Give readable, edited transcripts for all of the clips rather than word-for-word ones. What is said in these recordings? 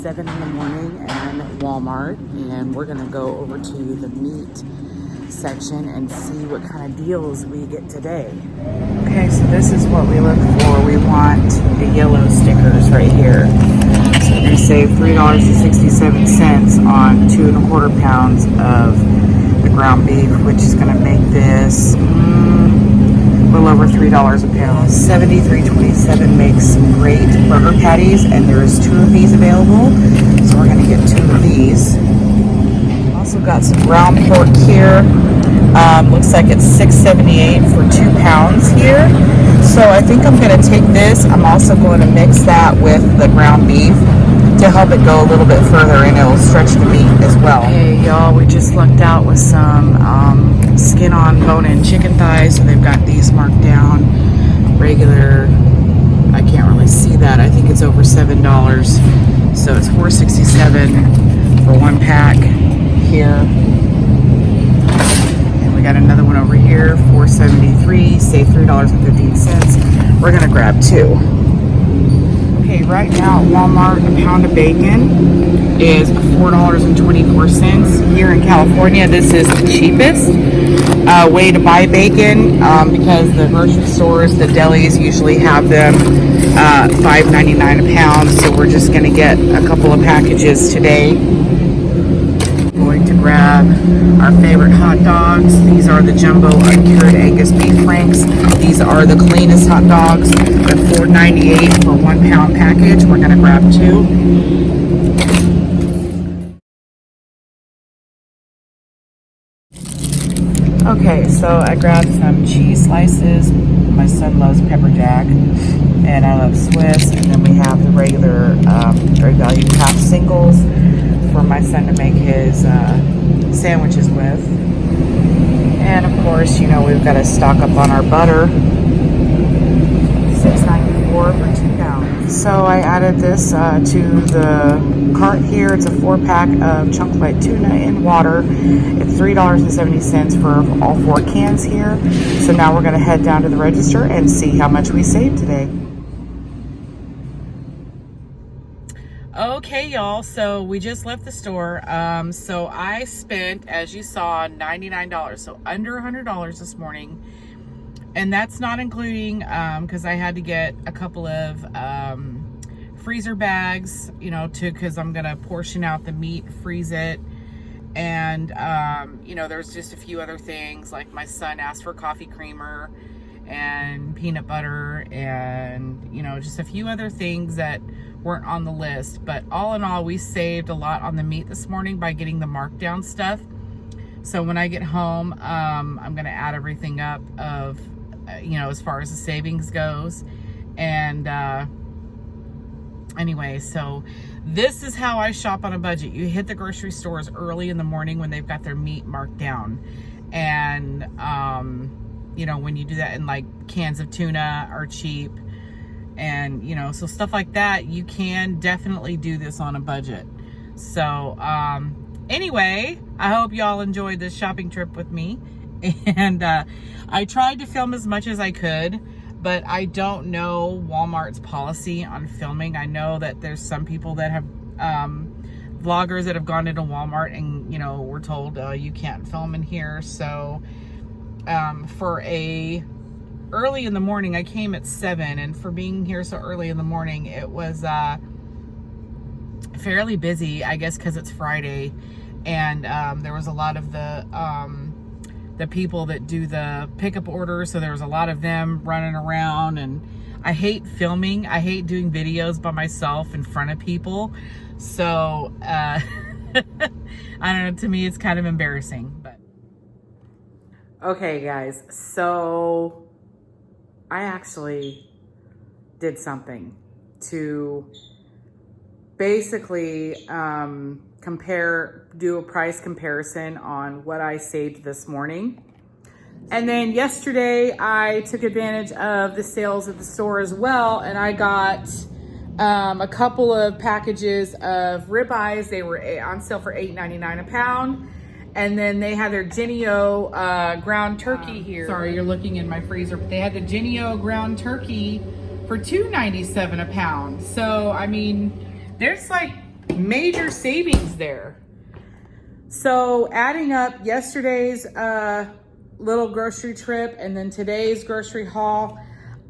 7 in the morning and Walmart, and we're gonna go over to the meat section and see what kind of deals we get today. Okay, so this is what we look for. We want the yellow stickers right here. So we're gonna save $3.67 on 2 1/4 pounds of the ground beef, which is gonna make this a little over $3 a pound. $73.27 makes some great burger patties, and there's 2 of these available. So we're gonna get 2 of these. Also got some ground pork here. Looks like it's $6.78 for 2 pounds here. So I think I'm gonna take this. I'm also going to mix that with the ground beef to help it go a little bit further, and it'll stretch the meat as well. Hey y'all, we just lucked out with some skin on bone-in chicken thighs. So they've got these marked down regular. I can't really see that. I think it's over $7. So it's $4.67 for 1 pack here. And we got another one over here, $4.73, save $3.15. We're gonna grab 2. Okay, right now at Walmart, a pound of bacon is $4.24. Here in California, this is the cheapest way to buy bacon because the grocery stores, the delis usually have them $5.99 a pound. So we're just going to get a couple of packages today. I'm going to grab our favorite hot dogs. These are the jumbo uncured Angus beef flanks. These are the cleanest hot dogs. They're $4.98 for 1 pound package. We're going to grab 2. Okay, so I grabbed some cheese slices. My son loves pepper jack, and I love Swiss. And then we have the regular Great Value half singles for my son to make his sandwiches with. And of course, you know, we've got to stock up on our butter. $6.94 for 2 pounds. So I added this to the cart here. It's a 4-pack of chunk light tuna in water. It's $3.70 for all 4 cans here. So now we're going to head down to the register and see how much we saved today. Okay, y'all, so we just left the store. So I spent, as you saw, $99, so under $100 this morning. And that's not including, because I had to get a couple of freezer bags, you know, because I'm going to portion out the meat, freeze it. And, you know, there's just a few other things, like my son asked for coffee creamer and peanut butter and, you know, just a few other things that weren't on the list. But all in all, we saved a lot on the meat this morning by getting the markdown stuff. So when I get home, I'm going to add everything up of, you know, as far as the savings goes. And anyway, so this is how I shop on a budget. You hit the grocery stores early in the morning when they've got their meat marked down. And, you know, when you do that, and like cans of tuna are cheap. And, you know, so stuff like that, you can definitely do this on a budget. So, anyway, I hope y'all enjoyed this shopping trip with me. And I tried to film as much as I could, but I don't know Walmart's policy on filming. I know that there's some people that have, vloggers that have gone into Walmart and, you know, were told you can't film in here. So for early in the morning, I came at 7, and for being here so early in the morning, it was fairly busy, I guess, because it's Friday. And there was a lot of the people that do the pickup orders, so there was a lot of them running around. And I hate filming. I hate doing videos by myself in front of people. So I don't know, to me it's kind of embarrassing. But okay, guys, so I actually did something to basically do a price comparison on what I saved this morning. And then yesterday I took advantage of the sales at the store as well, and I got a couple of packages of ribeyes. They were on sale for $8.99 a pound. And then they had their Genio ground turkey here. Sorry, you're looking in my freezer, but they had the Genio ground turkey for $2.97 a pound. So, I mean, there's like major savings there. So adding up yesterday's little grocery trip and then today's grocery haul,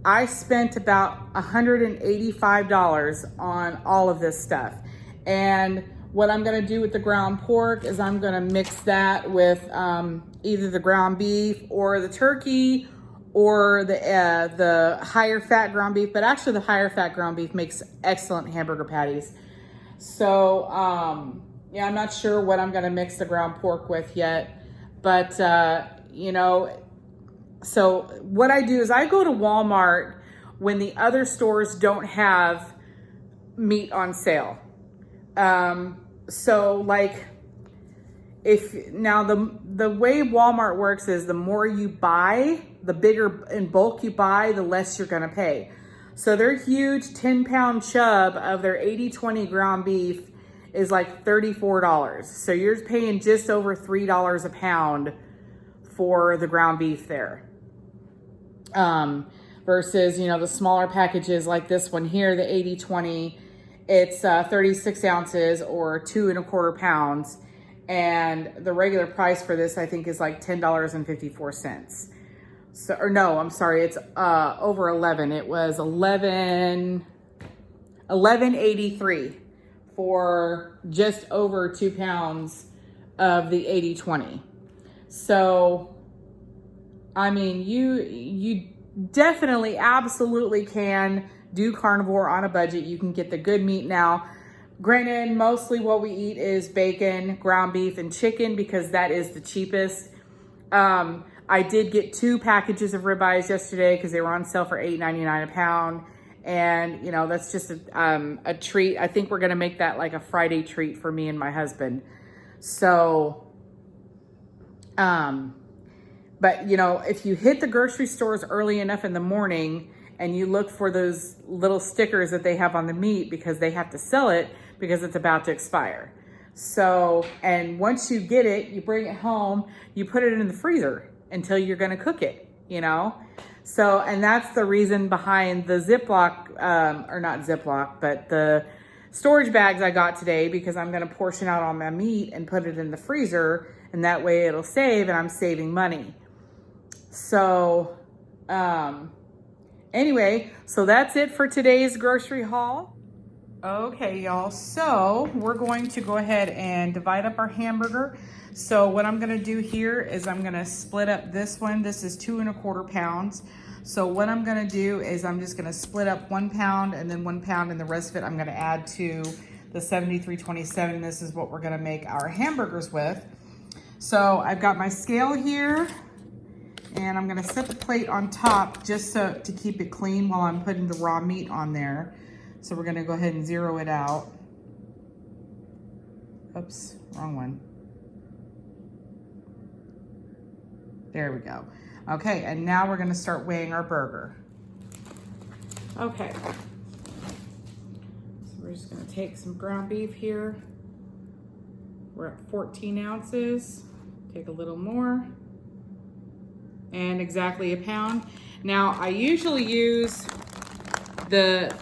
I spent about $185 on all of this stuff. And what I'm gonna do with the ground pork is I'm gonna mix that with either the ground beef or the turkey or the higher fat ground beef, but actually the higher fat ground beef makes excellent hamburger patties. So yeah, I'm not sure what I'm gonna mix the ground pork with yet, but you know, so what I do is I go to Walmart when the other stores don't have meat on sale. So like if now the way Walmart works is the more you buy, the bigger in bulk you buy, the less you're gonna pay. So their huge 10-pound chub of their 80/20 ground beef is like $34. So you're paying just over $3 a pound for the ground beef there. Versus, you know, the smaller packages like this one here, the 80/20, it's 36 ounces or 2 1/4 pounds. And the regular price for this, I think, is like $10.54. So, or no, I'm sorry, it's over 11. It was $11.83 for just over 2 pounds of the 80/20. So, I mean, you definitely, absolutely can do carnivore on a budget. You can get the good meat now. Granted, mostly what we eat is bacon, ground beef, and chicken because that is the cheapest. I did get 2 packages of ribeyes yesterday because they were on sale for $8.99 a pound. And, you know, that's just a treat. I think we're going to make that like a Friday treat for me and my husband. So, but, you know, if you hit the grocery stores early enough in the morning and you look for those little stickers that they have on the meat because they have to sell it because it's about to expire. So, and once you get it, you bring it home, you put it in the freezer until you're going to cook it, you know? So, and that's the reason behind the Ziploc, or not Ziploc, but the storage bags I got today, because I'm going to portion out all my meat and put it in the freezer, and that way it'll save and I'm saving money. So, anyway, so that's it for today's grocery haul. Okay, y'all, so we're going to go ahead and divide up our hamburger. So what I'm gonna do here is I'm gonna split up this one. This is 2 1/4 pounds. So what I'm gonna do is I'm just gonna split up 1 pound and then 1 pound, and the rest of it I'm gonna add to the 7327. This is what we're gonna make our hamburgers with. So I've got my scale here, and I'm gonna set the plate on top just so to keep it clean while I'm putting the raw meat on there. So we're gonna go ahead and zero it out. Oops, wrong one. There we go. Okay, and now we're gonna start weighing our burger. Okay. So we're just gonna take some ground beef here. We're at 14 ounces. Take a little more. And exactly a pound. Now, I usually use the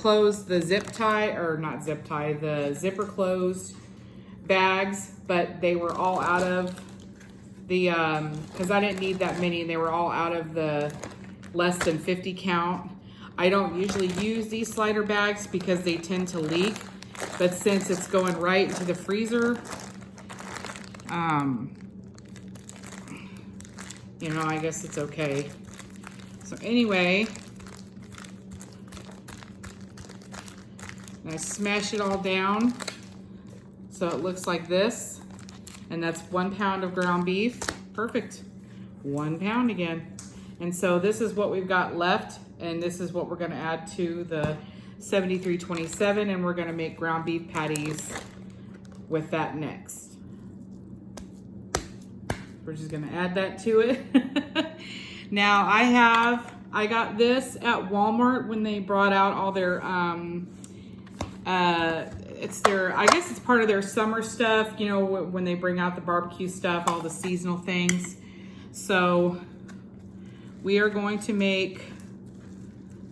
the zip tie, or not zip tie, the zipper closed bags, but they were all out of the, because I didn't need that many, and they were all out of the less than 50 count. I don't usually use these slider bags because they tend to leak, but since it's going right into the freezer, you know, I guess it's okay. So anyway, I smash it all down so it looks like this, and that's 1 pound of ground beef. Perfect. 1 pound again. And so this is what we've got left, and this is what we're gonna add to the 7327, and we're gonna make ground beef patties with that next. We're just gonna add that to it. Now I got this at Walmart when they brought out all their, I guess it's part of their summer stuff, you know, when they bring out the barbecue stuff, all the seasonal things. So we are going to make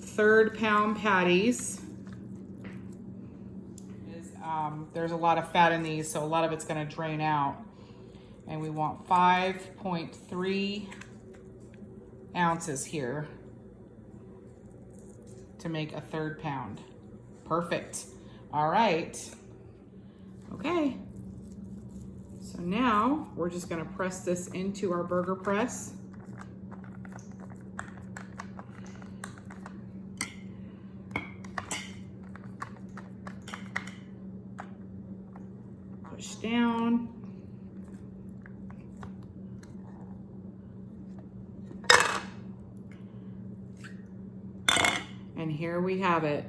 1/3 pound patties. There's a lot of fat in these, so a lot of it's gonna drain out. And we want 5.3 ounces here to make a 1/3 pound. Perfect. All right. Okay. So now we're just gonna press this into our burger press. Push down. And here we have it.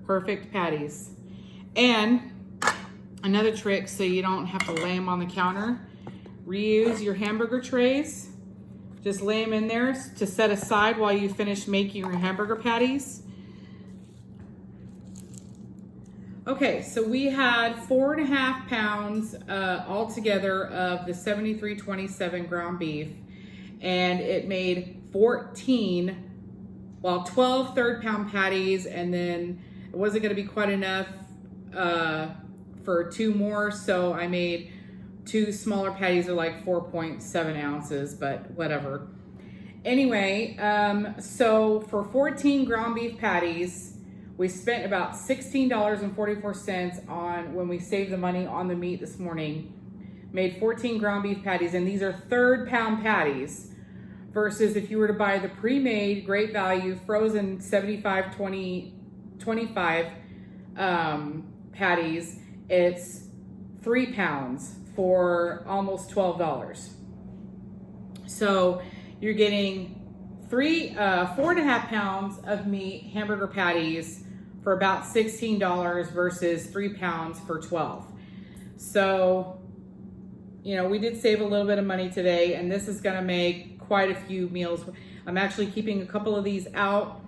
Perfect patties. And another trick, so you don't have to lay them on the counter, reuse your hamburger trays. Just lay them in there to set aside while you finish making your hamburger patties. Okay, so we had 4.5 pounds altogether of the 7327 ground beef, and it made 12 1/3 pound patties, and then it wasn't gonna be quite enough for 2 more, so I made 2 smaller patties of like 4.7 ounces, but whatever. Anyway, so for 14 ground beef patties, we spent about $16.44 on when we saved the money on the meat this morning. Made 14 ground beef patties, and these are 1/3 pound patties. Versus if you were to buy the pre-made, great value, frozen 25 patties, it's 3 pounds for almost $12. So you're getting 4.5 pounds of meat, hamburger patties for about $16 versus 3 pounds for 12. So, you know, we did save a little bit of money today, and this is gonna make quite a few meals. I'm actually keeping a couple of these out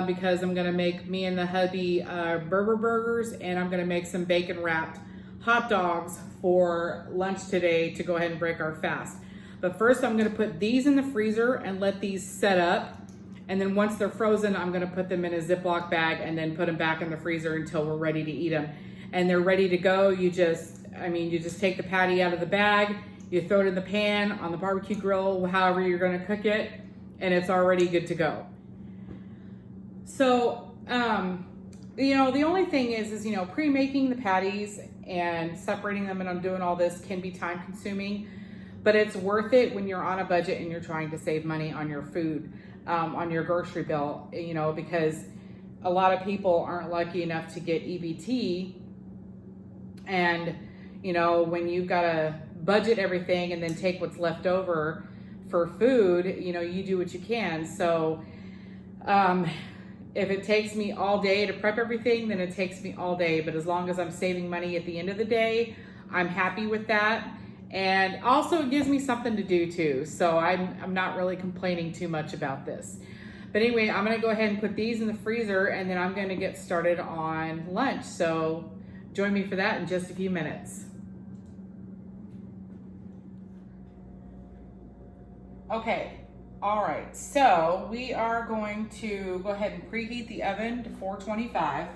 because I'm gonna make me and the hubby burgers, and I'm gonna make some bacon wrapped hot dogs for lunch today to go ahead and break our fast. But first I'm gonna put these in the freezer and let these set up. And then once they're frozen, I'm gonna put them in a Ziploc bag and then put them back in the freezer until we're ready to eat them. And they're ready to go. You just take the patty out of the bag, you throw it in the pan, on the barbecue grill, however you're gonna cook it, and it's already good to go. So, you know, the only thing is, you know, pre-making the patties and separating them and I'm doing all this can be time consuming, but it's worth it when you're on a budget and you're trying to save money on your food, on your grocery bill, you know, because a lot of people aren't lucky enough to get EBT. And, you know, when you've got to budget everything and then take what's left over for food, you know, you do what you can. So if it takes me all day to prep everything, then it takes me all day. But as long as I'm saving money at the end of the day, I'm happy with that. And also it gives me something to do too. So I'm not really complaining too much about this. But anyway, I'm gonna go ahead and put these in the freezer, and then I'm gonna get started on lunch. So join me for that in just a few minutes. Okay, all right, so we are going to go ahead and preheat the oven to 425.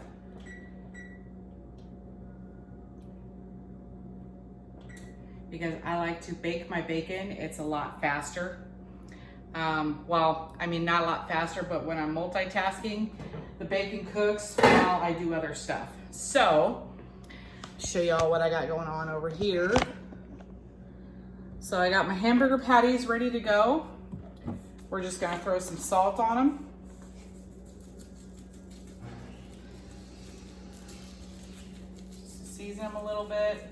Because I like to bake my bacon, it's a lot faster. Well, I mean, not a lot faster, but when I'm multitasking, the bacon cooks while I do other stuff. So, show y'all what I got going on over here. So I got my hamburger patties ready to go. We're just gonna throw some salt on them. Season them a little bit.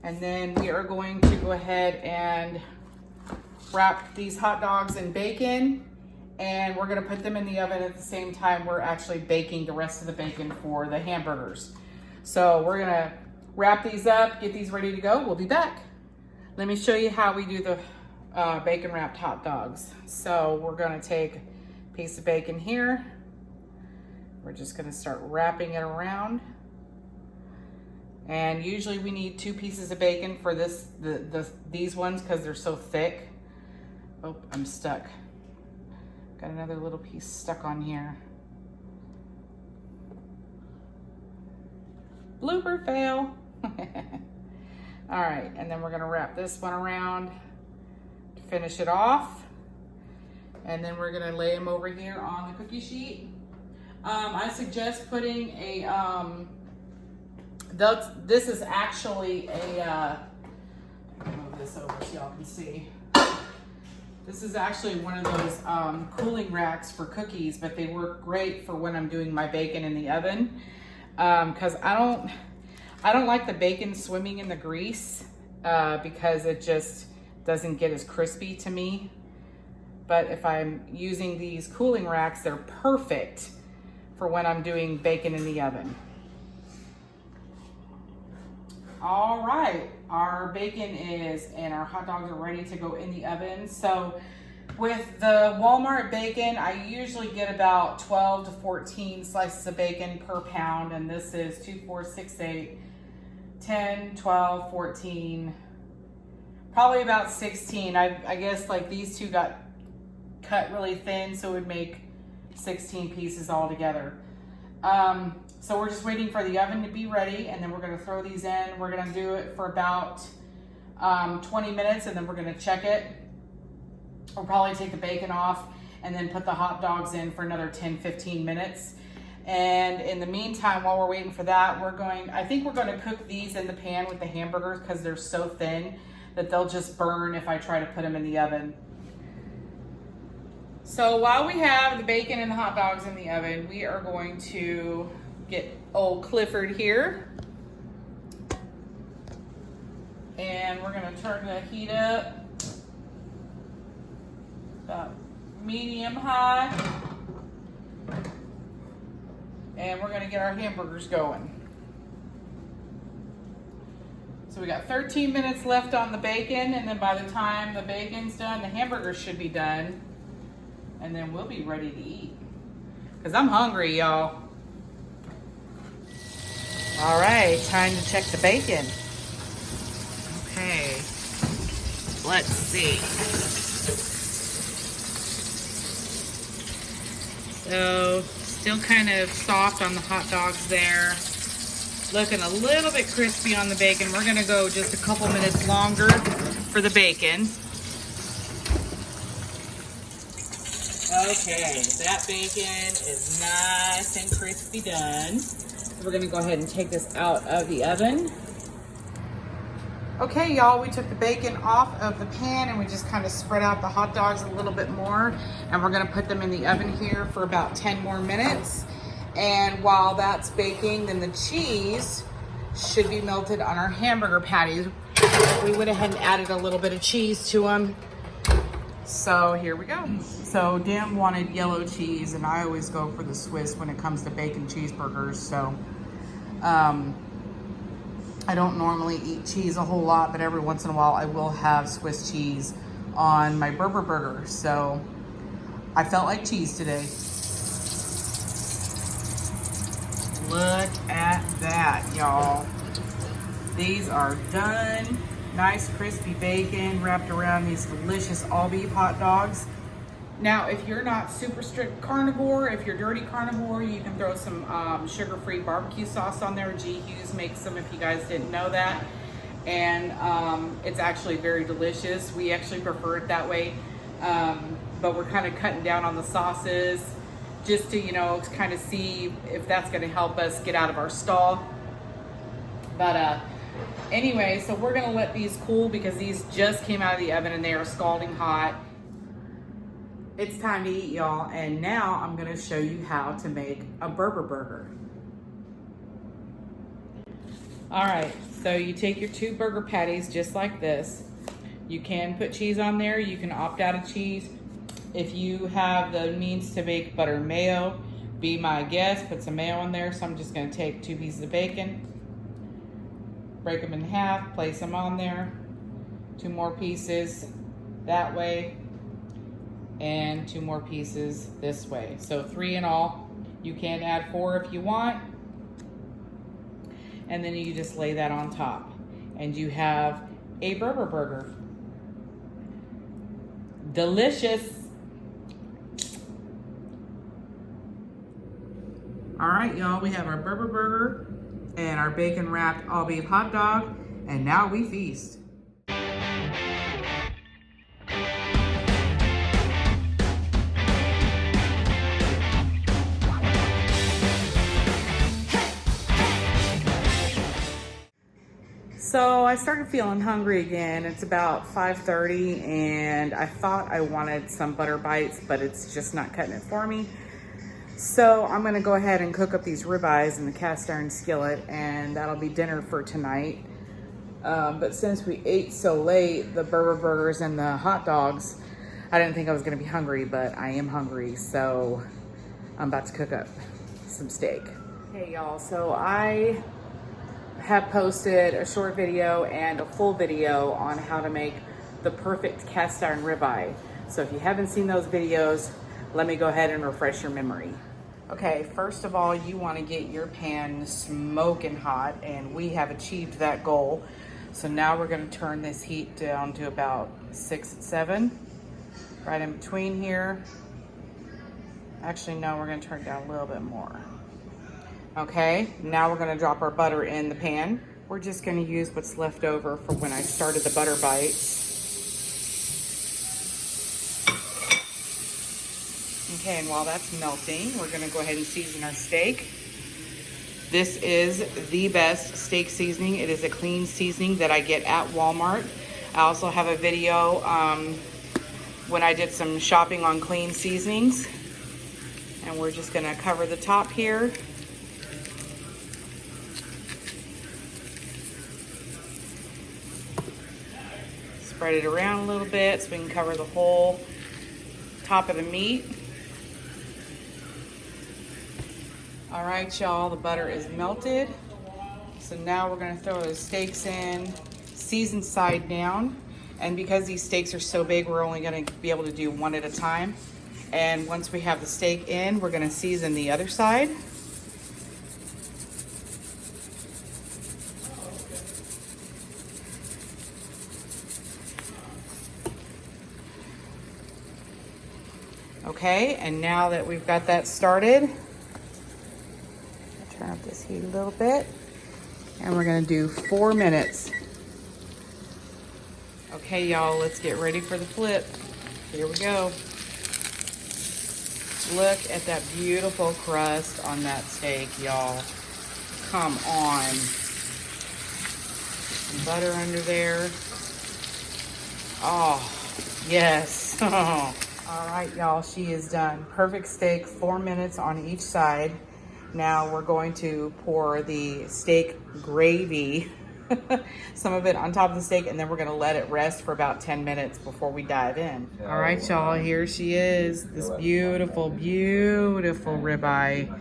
And then we are going to go ahead and wrap these hot dogs in bacon, and we're gonna put them in the oven at the same time we're actually baking the rest of the bacon for the hamburgers. So we're gonna wrap these up, get these ready to go. We'll be back. Let me show you how we do the bacon wrapped hot dogs. So we're gonna take a piece of bacon here. We're just gonna start wrapping it around. And usually we need 2 pieces of bacon for these ones because they're so thick. Oh, I'm stuck. Got another little piece stuck on here. Blooper fail. All right, and then we're gonna wrap this one around to finish it off. And then we're gonna lay them over here on the cookie sheet. I suggest putting a, this is actually a, move this over so y'all can see. This is actually one of those cooling racks for cookies, but they work great for when I'm doing my bacon in the oven. Cause I don't like the bacon swimming in the grease because it just doesn't get as crispy to me. But if I'm using these cooling racks, they're perfect for when I'm doing bacon in the oven. All right, our bacon is, and our hot dogs are ready to go in the oven. So with the Walmart bacon, I usually get about 12 to 14 slices of bacon per pound. And this is 2, 4, 6, 8, 10, 12, 14, probably about 16. I guess like these two got cut really thin, so it would make 16 pieces all together. So we're just waiting for the oven to be ready, and then we're gonna throw these in. We're gonna do it for about 20 minutes, and then we're gonna check it. We'll probably take the bacon off and then put the hot dogs in for another 10, 15 minutes. And in the meantime, while we're waiting for that, I think we're gonna cook these in the pan with the hamburgers because they're so thin that they'll just burn if I try to put them in the oven. So while we have the bacon and the hot dogs in the oven, we are going to get old Clifford here. And we're gonna turn the heat up about medium high. And we're gonna get our hamburgers going. So we got 13 minutes left on the bacon, and then by the time the bacon's done, the hamburgers should be done. And then we'll be ready to eat. Because I'm hungry, y'all. All right, time to check the bacon. Okay, let's see. So, still kind of soft on the hot dogs there. Looking a little bit crispy on the bacon. We're gonna go just a couple minutes longer for the bacon. Okay, that bacon is nice and crispy done. We're gonna go ahead and take this out of the oven. Okay, y'all, we took the bacon off of the pan and we just kind of spread out the hot dogs a little bit more. And we're gonna put them in the oven here for about 10 more minutes. And while that's baking, then the cheese should be melted on our hamburger patties. We went ahead and added a little bit of cheese to them. So here we go. So Dan wanted yellow cheese, and I always go for the Swiss when it comes to bacon cheeseburgers. So I don't normally eat cheese a whole lot, but every once in a while I will have Swiss cheese on my burger burger. So I felt like cheese today. Look at that, y'all. These are done. Nice crispy bacon wrapped around these delicious all beef hot dogs. Now, if you're not super strict carnivore, if you're dirty carnivore, you can throw some sugar-free barbecue sauce on there. G. Hughes makes them, if you guys didn't know that. And it's actually very delicious. We actually prefer it that way. But we're kind of cutting down on the sauces just to, you know, to kind of see if that's gonna help us get out of our stall. But anyway, so we're gonna let these cool because these just came out of the oven and they are scalding hot. It's time to eat, y'all, and now I'm gonna show you how to make a burger burger. All right, so you take your 2 burger patties just like this. You can put cheese on there, you can opt out of cheese. If you have the means to make butter and mayo, be my guest, put some mayo in there. So I'm just gonna take 2 pieces of bacon, break them in half, place them on there, 2 more pieces that way, and 2 more pieces this way. So 3 in all. You can add 4 if you want. And then you just lay that on top. And you have a burger burger. Delicious. All right, y'all, we have our burger burger. and our bacon wrapped all beef hot dog, and now we feast. So I started feeling hungry again. It's about 5:30 and I thought I wanted some butter bites, but it's just not cutting it for me. So I'm gonna go ahead and cook up these ribeyes in the cast iron skillet, and that'll be dinner for tonight. But since we ate so late, the burgers and the hot dogs, I didn't think I was gonna be hungry, but I am hungry. So I'm about to cook up some steak. Hey y'all, so I have posted a short video and a full video on how to make the perfect cast iron ribeye. So if you haven't seen those videos, let me go ahead and refresh your memory. Okay, first of all, you want to get your pan smoking hot, and we have achieved that goal. So now we're going to turn this heat down to about 6, 7, right in between here. Actually, no, we're going to turn it down a little bit more. Okay, now we're going to drop our butter in the pan. We're just going to use what's left over from when I started the butter bites. Okay, and while that's melting, we're gonna go ahead and season our steak. This is the best steak seasoning. It is a clean seasoning that I get at Walmart. I also have a video when I did some shopping on clean seasonings. And we're just gonna cover the top here. Spread it around a little bit so we can cover the whole top of the meat. All right, y'all, the butter is melted. So now we're gonna throw the steaks in, seasoned side down. And because these steaks are so big, we're only gonna be able to do one at a time. And once we have the steak in, we're gonna season the other side. Okay, and now that we've got that started, turn up this heat a little bit, and we're gonna do 4 minutes. Okay, y'all, let's get ready for the flip. Here we go. Look at that beautiful crust on that steak, y'all. Come on. Some butter under there. Oh, yes. All right, y'all, she is done. Perfect steak, 4 minutes on each side. Now we're going to pour the steak gravy, some of it on top of the steak, and then we're gonna let it rest for about 10 minutes before we dive in. All right, y'all, here she is. This beautiful, beautiful ribeye.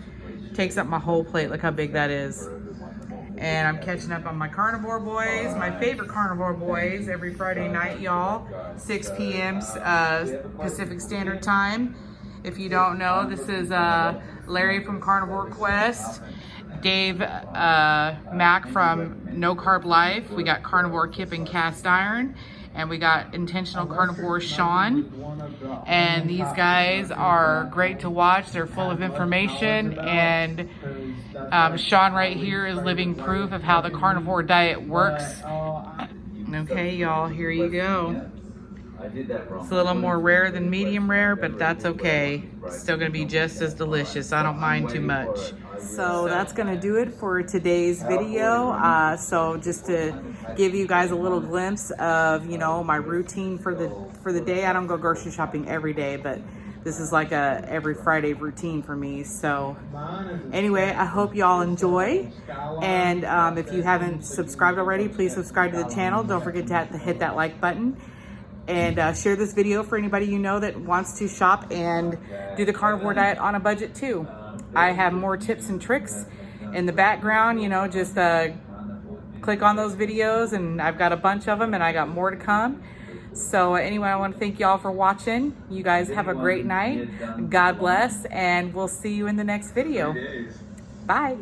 Takes up my whole plate. Look how big that is. And I'm catching up on my Carnivore boys, my favorite Carnivore boys, every Friday night, y'all, 6 p.m. Pacific Standard Time. If you don't know, this is Larry from Carnivore Quest, Dave Mack from No Carb Life. We got Carnivore Kip and Cast Iron, and we got Intentional Carnivore Sean. And these guys are great to watch. They're full of information, and Sean right here is living proof of how the carnivore diet works. Okay, y'all, here you go. It's a little more rare than medium rare, but that's okay. It's still gonna be just as delicious. I don't mind too much. So that's gonna do it for today's video. So just to give you guys a little glimpse of, you know, my routine for the day. I don't go grocery shopping every day, but this is like a every Friday routine for me. So anyway, I hope y'all enjoy. And if you haven't subscribed already, please subscribe to the channel. Don't forget to hit that like button. And share this video for anybody you know that wants to shop and do the carnivore diet on a budget too. I have more tips and tricks in the background, you know, just click on those videos, and I've got a bunch of them, and I got more to come. So anyway, I want to thank y'all for watching. You guys have a great night. God bless, and we'll see you in the next video. Bye.